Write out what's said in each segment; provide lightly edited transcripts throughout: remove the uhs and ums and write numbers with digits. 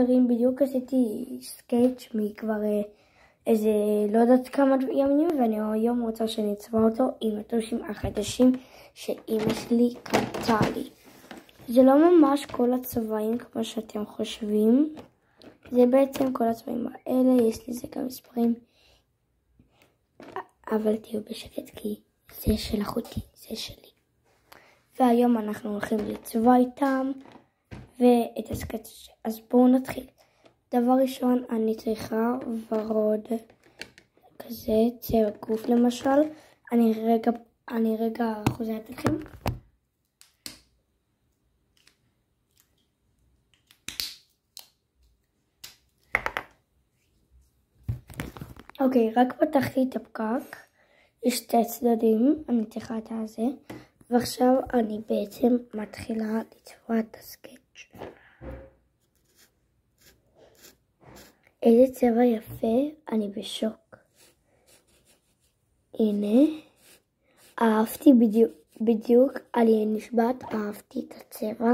בדיוק עשיתי סקייץ' מכבר איזה לא יודעת כמה ימים, ואני היום רוצה שנצבע אותו עם הטושים החדשים שאמא שלי קנתה לי. זה לא ממש כל הצבעים כמו שאתם חושבים, זה בעצם כל הצבעים האלה, יש לזה גם מספרים, אבל תהיו בשקט כי זה של אחותי, זה שלי. והיום אנחנו הולכים לצבוע איתם ואת הסקייץ'. אז בואו נתחיל. דבר ראשון, אני צריכה ורוד כזה, צבע גוף למשל. אני רגע חוזרת לכם. אוקיי, רק פתחתי את הפקק, יש שתי צדדים, אני צריכה את הזה, ועכשיו אני בעצם מתחילה לצבוע את הסקייץ'. איזה צבע יפה, אני בשוק. הנה, אהבתי בדיוק, אני נשבעת, אהבתי את הצבע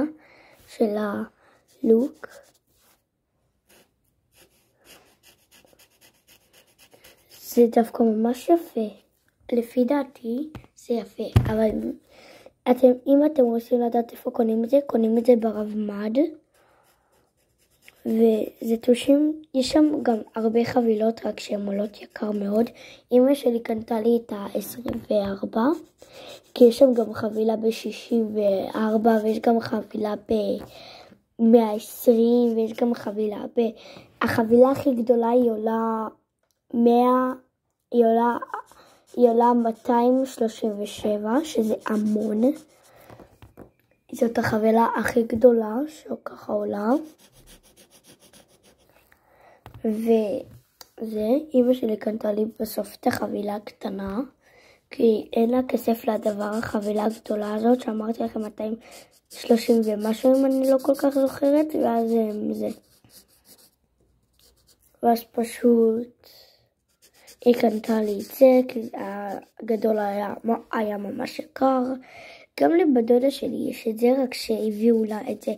של הלוק. זה דווקא ממש יפה, לפי דעתי זה יפה, אבל אם אתם רוצים לדעת איפה קונים את זה ברב מד. וזה טושים, יש שם גם הרבה חבילות, רק שהן עולות יקר מאוד. אמא שלי קנתה לי את ה-24, כי יש שם גם חבילה ב-64, ויש גם חבילה ב-120, ויש גם חבילה החבילה הכי גדולה היא עולה 100, היא עולה 237, שזה המון. זאת החבילה הכי גדולה שככה עולה. וזה, אמא שלי קנתה לי בסוף את החבילה הקטנה, כי אין לה כסף לדבר החבילה הגדולה הזאת, שאמרתי לכם 230 ומשהו אם אני לא כל כך זוכרת, ואז זה. ואז פשוט היא קנתה לי את זה, כי הגדול היה ממש יקר. גם לבדודה שלי יש את זה, רק שהביאו לה את זה,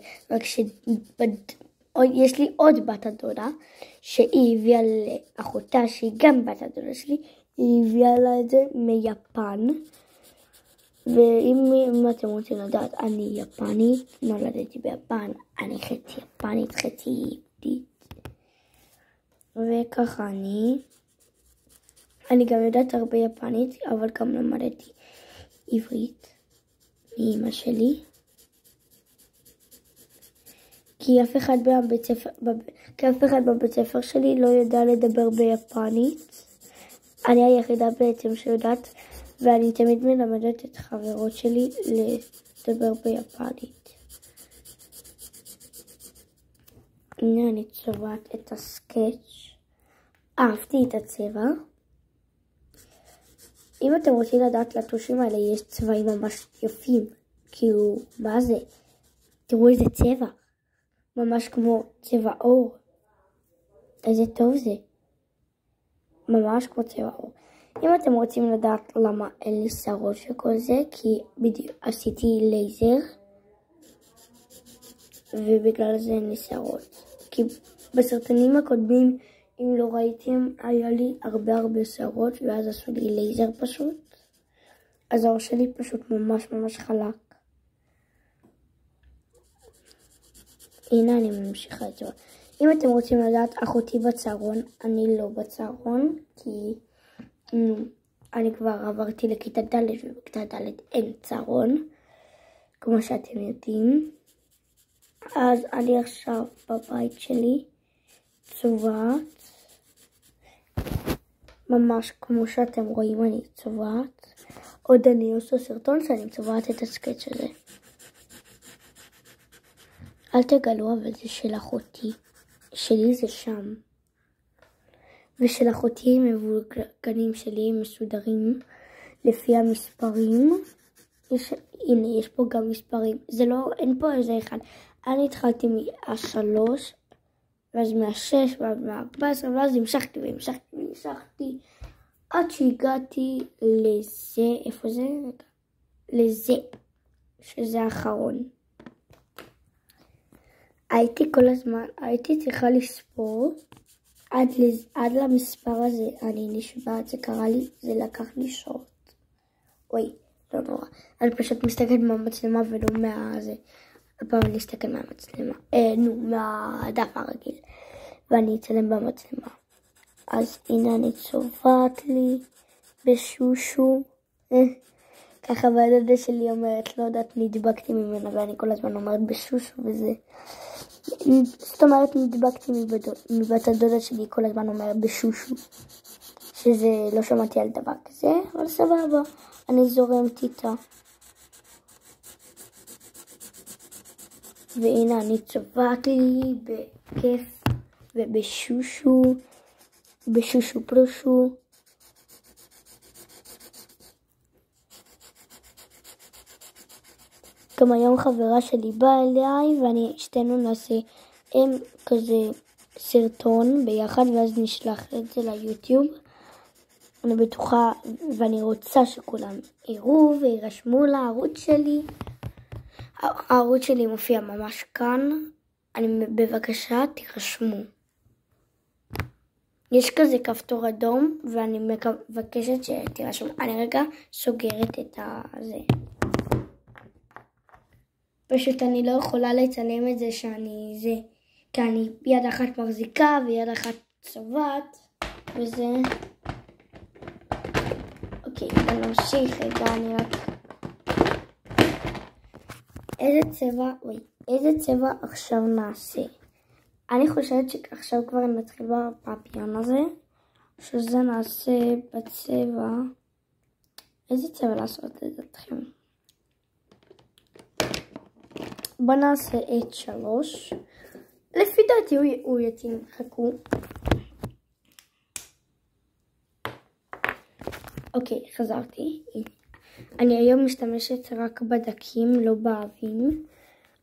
יש לי עוד בת הדודה, שהיא הביאה לאחותה, שהיא גם בת הדודה שלי, היא הביאה לה את זה מיפן. ואם אתם רוצים לדעת, אני יפנית, נולדתי ביפן, אני חצי יפנית, חצי יהודית. וככה אני גם יודעת הרבה יפנית, אבל גם למדתי עברית מאמא שלי. כי אף אחד בבית ספר שלי לא ידע לדבר ביפנית. אני היחידה בעצם שיודעת, ואני תמיד מלמדת את חברות שלי לדבר ביפנית. הנה אני צובעת את הסקייץ'. אהבתי את הצבע. אם אתם רוצים לדעת לטושים האלה, יש צבעים ממש יפים. כאילו, מה זה? תראו איזה צבע. ממש כמו צבע אור. איזה טוב זה. ממש כמו צבע אור. אם אתם רוצים לדעת למה אין לי שערות וכל זה, כי בדיוק עשיתי לייזר, ובגלל זה אין לי שערות. כי בסרטונים הקודמים, אם לא ראיתם, היה לי הרבה שערות, ואז עשו לי לייזר פשוט. אז העור שלי פשוט ממש חלק. הנה אני ממשיכה את זה. אם אתם רוצים לדעת, אחותי בצהרון, אני לא בצהרון, כי אני כבר עברתי לכיתה ד' ובכיתה ד' אין צהרון, כמו שאתם יודעים. אז אני עכשיו בבית שלי צובעת, ממש כמו שאתם רואים אני צובעת. עוד אני עושה סרטון שאני צובעת את הסקייץ' הזה. אל תגלו, אבל זה של אחותי. שלי זה שם. ושל אחותי מבולגנים שלי מסודרים לפי המספרים. הנה, יש פה גם מספרים. זה לא, אין פה איזה אחד. אני התחלתי מה-3, ואז מה-6, ואז מה-14, ואז המשכתי. עד שהגעתי לזה, איפה זה? לזה, שזה האחרון. הייתי צריכה לספור עד למספר הזה, אני נשבעת, זה קרה לי, זה לקח לי שעות. אוי, לא נורא. אני פשוט מסתכלת מהמצלמה ולא מהזה. הפעם אני אסתכל מהמצלמה. מהדף הרגיל. ואני אצלם במצלמה. אז הנה אני צובעת לי בשושו. ככה והדודה שלי אומרת, לא יודעת, נדבקתי ממנה, ואני כל הזמן אומרת בשושו וזה. זאת אומרת, נדבקתי מבת הדודה שלי, כל הזמן אומרת בשושו. שזה, לא שמעתי על דבר כזה, אבל סבבה. אני זורמת איתה. והנה אני צובעת לי בכיף ובשושו, בשושו פרושו. גם היום חברה שלי באה אליי שתינו נעשה כזה סרטון ביחד ואז נשלח את זה ליוטיוב. אני בטוחה ואני רוצה שכולם יראו וירשמו לערוץ שלי. הערוץ שלי מופיע ממש כאן. בבקשה תירשמו. יש כזה כפתור אדום ואני מבקשת שתירשמו. אני רגע סוגרת את זה. פשוט אני לא יכולה לצלם את זה כי אני יד אחת מחזיקה ויד אחת צובעת וזה. אוקיי, בוא נמשיך רגע, אני רק... איזה צבע עכשיו נעשה? אני חושבת שעכשיו כבר נתחיל בפפיון הזה, שזה נעשה בצבע... איזה צבע לעשות לדעתכם? בוא נעשה את 3. לפי דעתי הוא יתאים, חכו. אוקיי, חזרתי. אני היום משתמשת רק בדקים, לא באבים.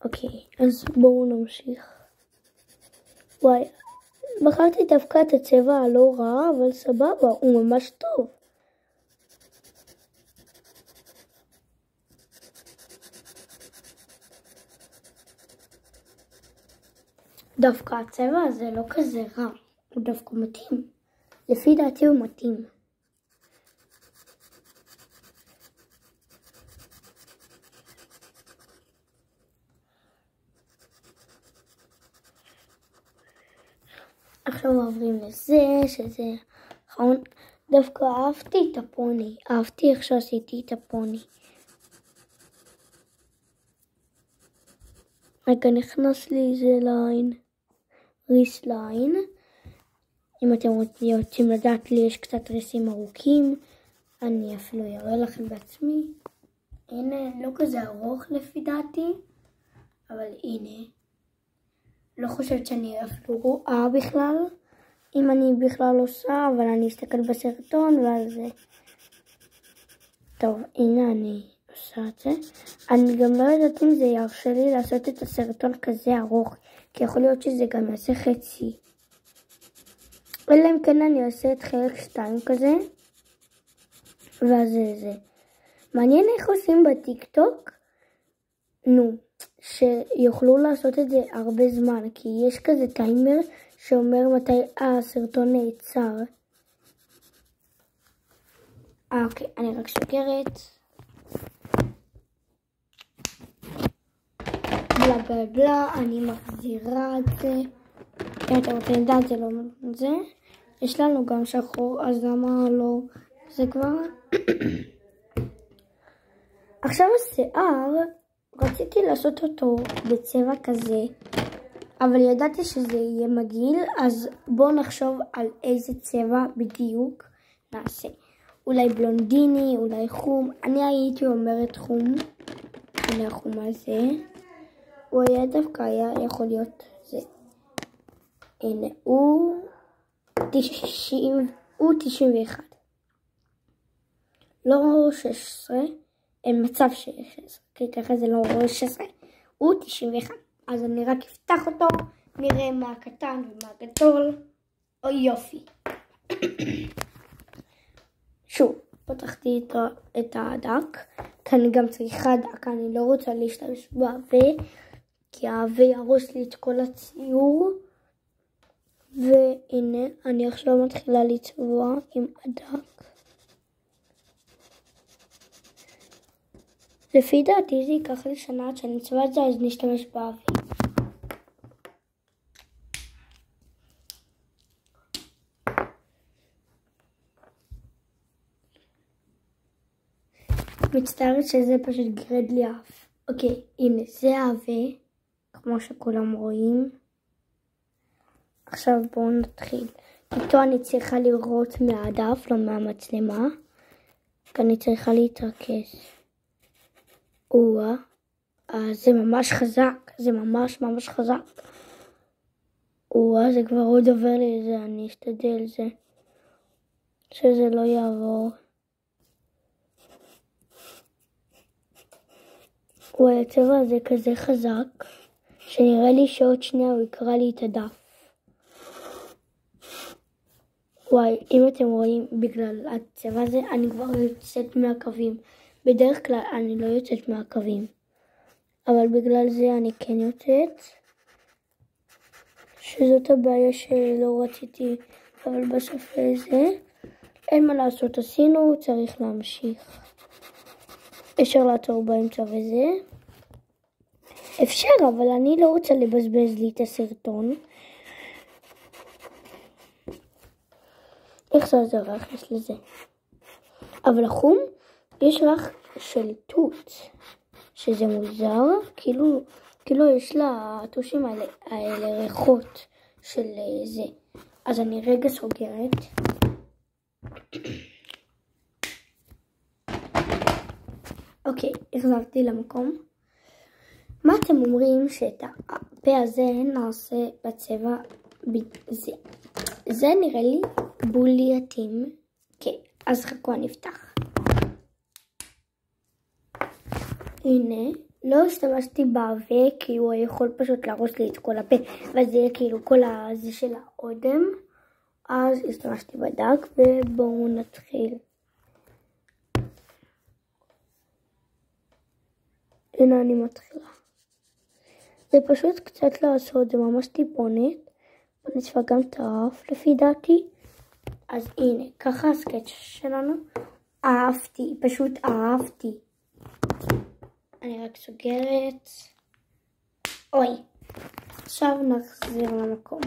אוקיי, אז בואו נמשיך. וואי, בחרתי דווקא את הצבע הלא רע, אבל סבבה, הוא ממש טוב. דווקא הצבע הזה לא כזה רע, הוא דווקא מתאים. לפי דעתי הוא מתאים. עכשיו עוברים לזה, שזה אחרון. דווקא אהבתי את הפוני, אהבתי איך שעשיתי את הפוני. רגע, נכנס לי איזה ליין, ריס ליין. אם אתם רוצים לדעת, לי יש קצת ריסים ארוכים, אני אפילו אראה לכם בעצמי. הנה, לא כזה ארוך לפי דעתי, אבל הנה. לא חושבת שאני אפילו רואה בכלל, אם אני בכלל עושה, אבל אני אסתכל בסרטון ואז זה. טוב, הנה אני עושה את זה. אני גם לא יודעת אם זה ירשה לי לעשות את הסרטון כזה ארוך, כי יכול להיות שזה גם יעשה חצי. אלא אם כן אני אעשה את חלק 2 כזה, ואז זה. מעניין איך עושים בטיק טוק? שיוכלו לעשות את זה הרבה זמן, כי יש כזה טיימר שאומר מתי הסרטון נעצר. אוקיי, אני רק סוגרת. בלה בלה בלה, אני מחזירה את זה. אם אתם רוצים לדעת, זה לא זה. יש לנו גם שחור, אז למה לא? זה כבר... עכשיו השיער, רציתי לעשות אותו בצבע כזה, אבל ידעתי שזה יהיה מגעיל, אז בואו נחשוב על איזה צבע בדיוק נעשה. אולי בלונדיני, אולי חום. אני הייתי אומרת חום. הנה החום הזה. הוא היה דווקא יכול להיות זה. הנה, הוא 91. לא 16. אין מצב שיש 16, כי ככה זה לא 16. הוא 91. אז אני רק אפתח אותו, נראה מה הקטן ומה הגדול. אוי יופי. שוב, פתחתי את הדק, כי אני גם צריכה דק, אני לא רוצה להשתמש בעבה, יפקיע ויהרוס לי את כל הציור. והנה, אני עכשיו מתחילה לצבוע עם הדק. לפי דעתי זה ייקח לי שנה עד שאני אצבע את זה, אז נשתמש באוויר. מצטערת שזה פשוט גרד לי אף. אוקיי, הנה, זה העבה, כמו שכולם רואים. עכשיו בואו נתחיל. איתו אני צריכה לראות מהדף, לא מהמצלמה. כי אני צריכה להתרכז. זה ממש חזק, זה ממש חזק. זה כבר עוד עובר לי את זה, אני אשתדל שזה לא יעבור. הצבע הזה כזה חזק, שנראה לי שעוד שנייה הוא יקרא לי את הדף. אם אתם רואים, בגלל הצבע הזה אני כבר יוצאת מהקווים. בדרך כלל אני לא יוצאת מהקווים, אבל בגלל זה אני כן יוצאת. שזאת הבעיה שלא רציתי, אבל בסוף זה אין מה לעשות, עשינו, צריך להמשיך. אפשר לעצור באמצע וזה. אפשר, אבל אני לא רוצה לבזבז לי את הסרטון. איך זה עזר ריח יש לזה? אבל לחום יש ריח של תות, שזה מוזר, כאילו יש לטושים האלה ריחות של זה. אז אני רגע סוגרת. אוקיי, החזרתי למקום. מה אתם אומרים שאת הפה הזה נעשה בצבע זה? זה נראה לי בולי יתאים. כן, אז חכו אני אפתח. הנה, לא השתמשתי בעבה כי הוא יכול פשוט להרוס לי את כל הפה, וזה יהיה כאילו כל הזה של האודם. אז השתמשתי בדק ובואו נתחיל. הנה אני מתחילה. זה פשוט קצת לעשות, זה ממש טיפונת. בוא נצפה גם את האף לפי דעתי. אז הנה, ככה הסקץ' שלנו. אהבתי, פשוט אהבתי. אני רק סוגרת. אוי. עכשיו נחזיר למקום.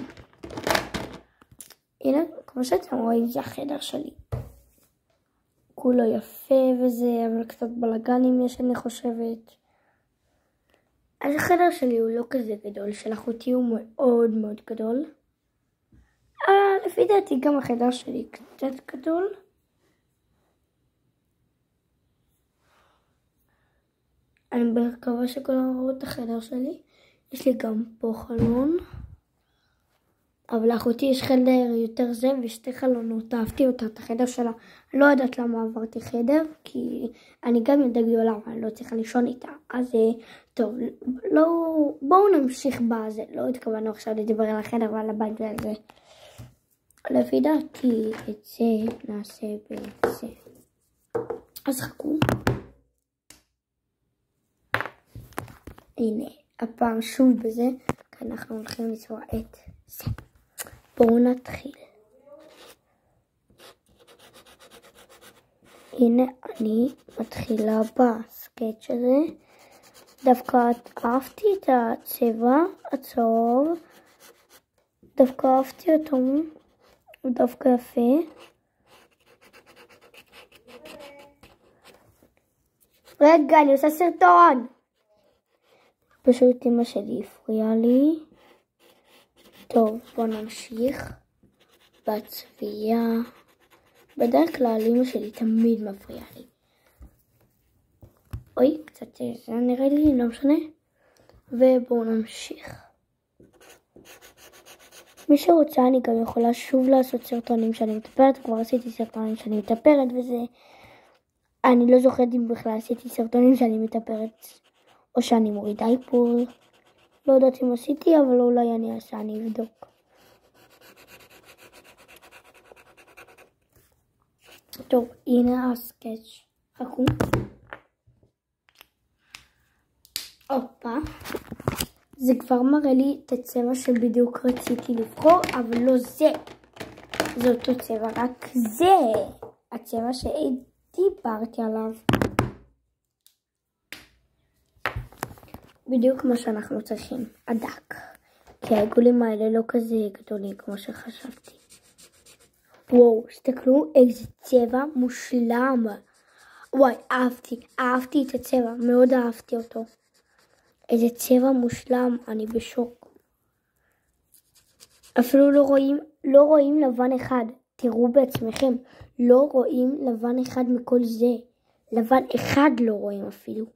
הנה, כמו שאתם רואים, זה החדר שלי. כולו יפה וזה, אבל קצת בלגנים יש, אני חושבת. אז החדר שלי הוא לא כזה גדול, של אחותי הוא מאוד מאוד גדול. לפי דעתי גם החדר שלי קצת גדול. אני מקווה שכולם ראו את החדר שלי. יש לי גם פה חלון. אבל לאחותי יש חדר יותר זה ושתי חלונות. אהבתי אותה, את החדר שלה. לא יודעת למה עברתי חדר, כי אני גם יותר גדולה, אבל אני לא צריכה לישון איתה. אז טוב, לא, בואו נמשיך בזה. לא התכוונו עכשיו לדבר על החדר ועל הבית ועל זה. לפי דעתי את זה נעשה בזה. אז חכו. הנה, הפעם שוב בזה, כי אנחנו הולכים לצבוע את זה. בואו נתחיל. הנה אני מתחילה בסקץ' הזה. דווקא אהבתי את הצבע הצהוב. דווקא אהבתי אותו. הוא דווקא יפה. רגע, אני עושה סרטון. פשוט אמא שלי הפריעה לי. טוב, בוא נמשיך בצביעה. בדרך כלל אמא שלי תמיד מפריעה לי. אוי, קצת זה נראה לי, לא משנה. ובואו נמשיך. מי שרוצה אני גם יכולה שוב לעשות סרטונים שאני מטפרת. כבר עשיתי סרטונים שאני מטפרת וזה. אני לא זוכרת אם בכלל עשיתי סרטונים שאני מטפרת או שאני מורידה איפור. לא יודעת אם עשיתי, אבל אולי אני אעשה, אני אבדוק. טוב, הנה הסקץ'. חכו. הופה. זה כבר מראה לי את הצבע שבדיוק רציתי לבחור, אבל לא זה. זה אותו צבע, רק זה הצבע שדיברתי עליו. בדיוק מה שאנחנו צריכים, הדק. כי העיגולים האלה לא כזה גדולים כמו שחשבתי. וואו, תסתכלו איזה צבע מושלם. וואי, אהבתי את הצבע, מאוד אהבתי אותו. איזה צבע מושלם, אני בשוק. אפילו לא רואים לבן אחד. תראו בעצמכם, לא רואים לבן אחד מכל זה. לבן אחד לא רואים אפילו.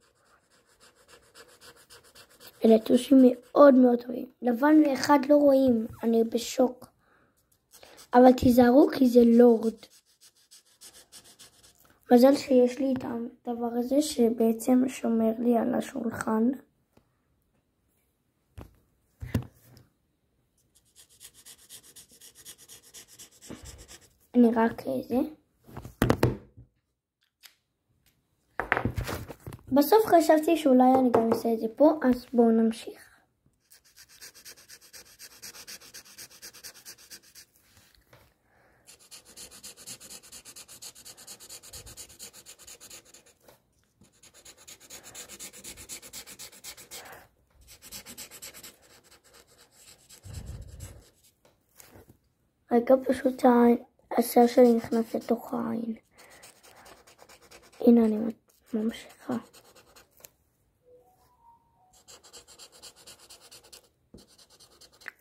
אלה טושים מאוד מאוד טובים. לבן אחד לא רואים, אני בשוק. אבל תיזהרו כי זה לורד. מזל שיש לי את הדבר הזה שבעצם שומר לי על השולחן. אני רק זה. בסוף חשבתי שאולי אני גם אעשה את זה פה, אז בואו נמשיך. רגע, פשוט השיער שלי נכנס לתוך העין. הנה אני ממשיכה.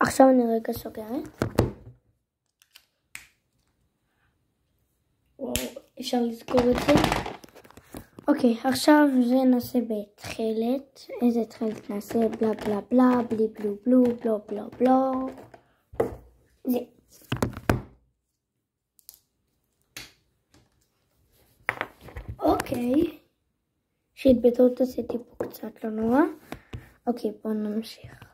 עכשיו אני רגע סוגרת. וואו, אפשר לזכור את זה. אוקיי, עכשיו זה נעשה בתכלת. איזה תכלת נעשה? בלה בלה בלה, בלי בלו בלו, בלו בלו בלו. זה. אוקיי. שהתבטאות עשיתי פה קצת לא נורא. אוקיי, בואו נמשיך.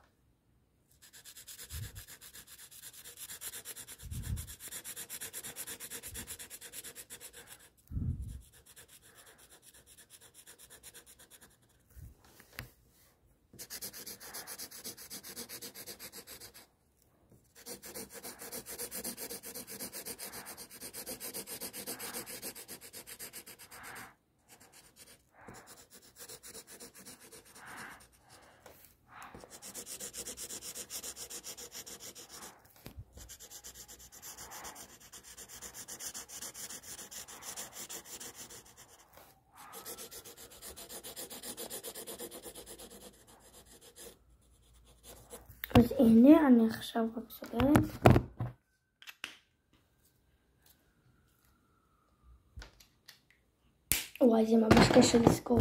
אז הנה, אני עכשיו רק סוגרת. וואי, זה ממש קשה לזכור.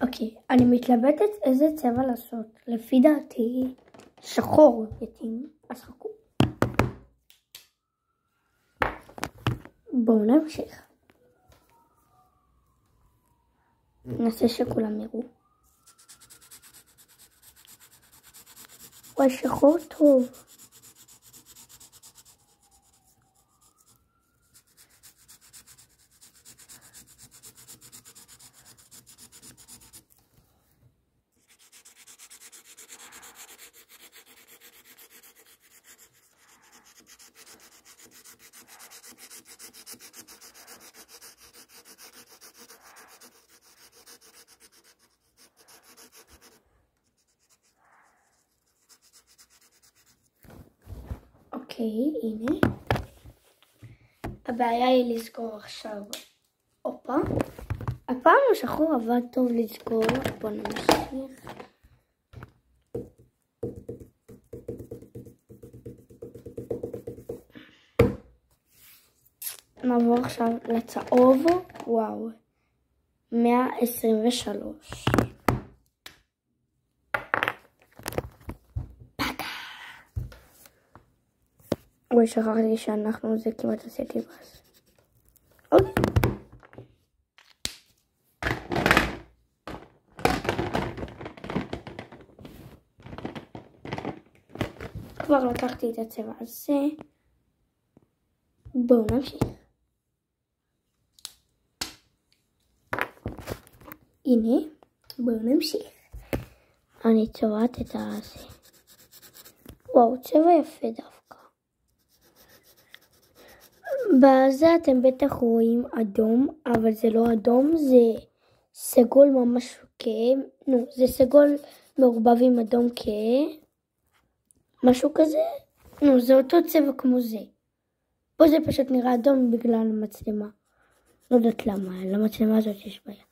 אוקיי, אני מתלבטת איזה צבע לעשות. לפי דעתי, שחור יתאים, אז חכו. בואו נמשיך. נעשה שכולם יראו. וואי, שחור טוב. אוקיי, הנה. הבעיה היא לזכור עכשיו. אופה. הפעם השחור עבד טוב לזכור. בוא נמשיך. נעבור עכשיו לצהוב. וואו. 123. אוי, שכחתי שאנחנו זה כמעט עשיתי בס. אוקיי. כבר לקחתי את הצבע הזה. בואו נמשיך. הנה, בואו נמשיך. אני צובעת את הזה. וואו, צבע יפה דווקא. בזה אתם בטח רואים אדום, אבל זה לא אדום, זה סגול ממש כהה. זה סגול מעורבב עם אדום כהה. משהו כזה. זה אותו צבע כמו זה. פה זה פשוט נראה אדום בגלל המצלמה. לא יודעת למה, למצלמה הזאת יש בעיה.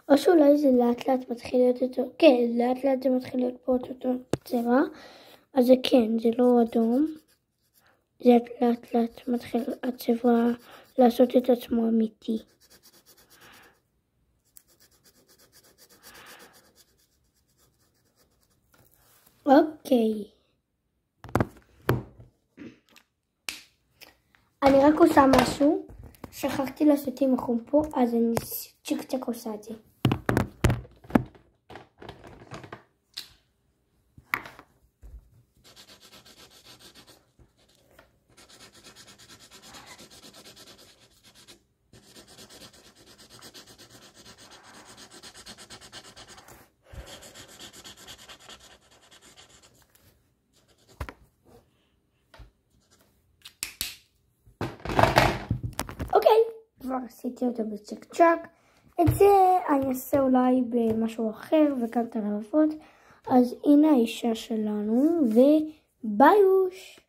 או שאולי זה לאט לאט מתחיל להיות אותו, כן, לאט לאט זה מתחיל להיות פה אותו צבע. אז זה כן, זה לא אדום. זה לאט לאט מתחיל הצבע לעשות את עצמו אמיתי. אוקיי. אני רק עושה משהו. שכחתי לעשות עם החום פה, אז אני צ'יק צ'ק עושה את זה. כבר עשיתי אותו בצ'ק צ'ק. את זה אני אעשה אולי במשהו אחר וכאן את הלבבות. אז הנה האישה שלנו וביוש.